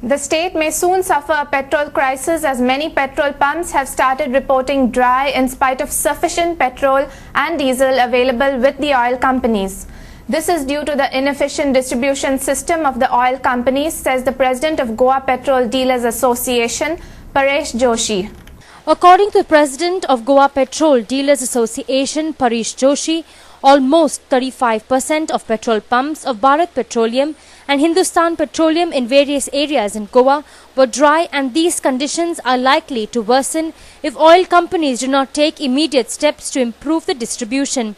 The state may soon suffer a petrol crisis as many petrol pumps have started reporting dry in spite of sufficient petrol and diesel available with the oil companies. This is due to the inefficient distribution system of the oil companies, says the president of Goa Petrol Dealers Association, Paresh Joshi. According to the president of Goa Petrol Dealers Association, Paresh Joshi, almost 35% of petrol pumps of Bharat Petroleum and Hindustan Petroleum in various areas in Goa were dry, and these conditions are likely to worsen if oil companies do not take immediate steps to improve the distribution.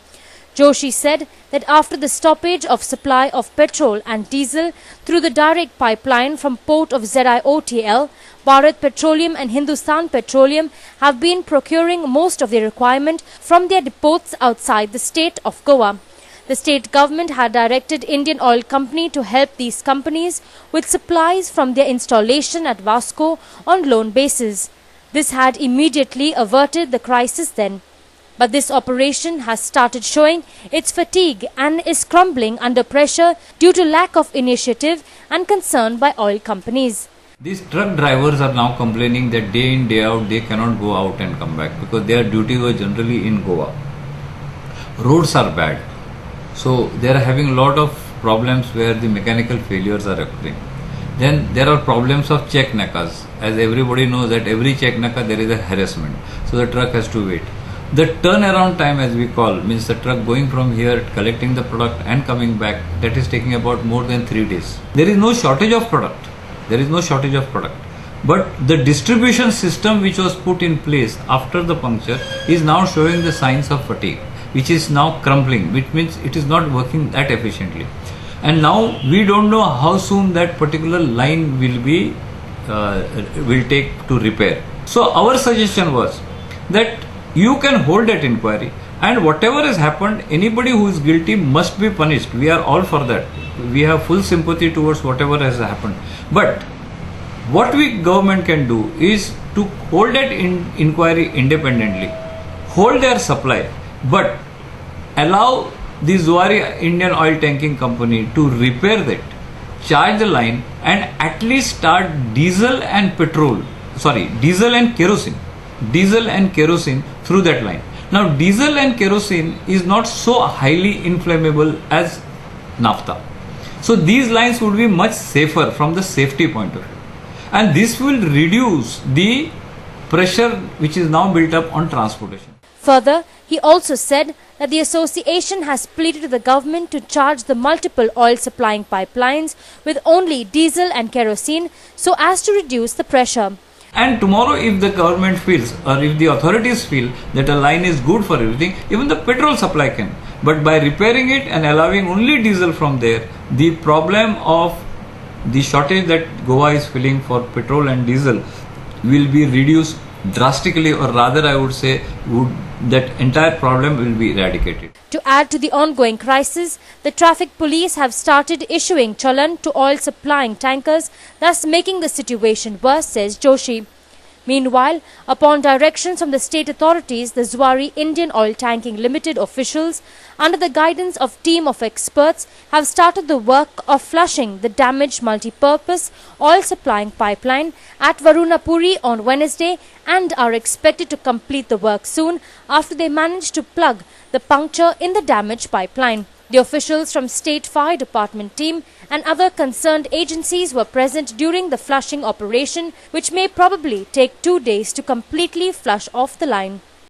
Joshi said that after the stoppage of supply of petrol and diesel through the direct pipeline from port of ZIOTL, Bharat Petroleum and Hindustan Petroleum have been procuring most of their requirement from their depots outside the state of Goa. The state government had directed Indian Oil Company to help these companies with supplies from their installation at Vasco on loan basis. This had immediately averted the crisis then. But this operation has started showing its fatigue and is crumbling under pressure due to lack of initiative and concern by oil companies. These truck drivers are now complaining that day in, day out, they cannot go out and come back because their duty was generally in Goa. Roads are bad. So they are having a lot of problems where the mechanical failures are occurring. Then there are problems of check nakas. As everybody knows that every check naka there is a harassment. So the truck has to wait. The turnaround time, as we call, means the truck going from here, collecting the product and coming back, that is taking about more than 3 days. There is no shortage of product. But the distribution system which was put in place after the puncture is now showing the signs of fatigue, which is now crumbling, which means it is not working that efficiently. And now we don't know how soon that particular line will take to repair. So our suggestion was that you can hold that inquiry, and whatever has happened, anybody who is guilty must be punished. We are all for that. We have full sympathy towards whatever has happened. But what we government can do is to hold that inquiry independently, hold their supply, but allow the Zuari Indian Oil Tanking Company to repair that, charge the line, and at least start diesel and kerosene through that line. Now diesel and kerosene is not so highly inflammable as naphtha. So these lines would be much safer from the safety point of view. And this will reduce the pressure which is now built up on transportation. Further, he also said that the association has pleaded to the government to charge the multiple oil supplying pipelines with only diesel and kerosene so as to reduce the pressure. And tomorrow, if the government feels or if the authorities feel that a line is good for everything, even the petrol supply can. But by repairing it and allowing only diesel from there, the problem of the shortage that Goa is feeling for petrol and diesel will be reduced drastically, or rather I would say that entire problem will be eradicated. To add to the ongoing crisis, the traffic police have started issuing challan to oil supplying tankers, thus making the situation worse, says Joshi. Meanwhile, upon directions from the state authorities, the Zuari Indian Oil Tanking Limited officials, under the guidance of team of experts, have started the work of flushing the damaged multi-purpose oil supplying pipeline at Varunapuri on Wednesday and are expected to complete the work soon after they manage to plug the puncture in the damaged pipeline. The officials from State Fire Department team and other concerned agencies were present during the flushing operation, which may probably take 2 days to completely flush off the line.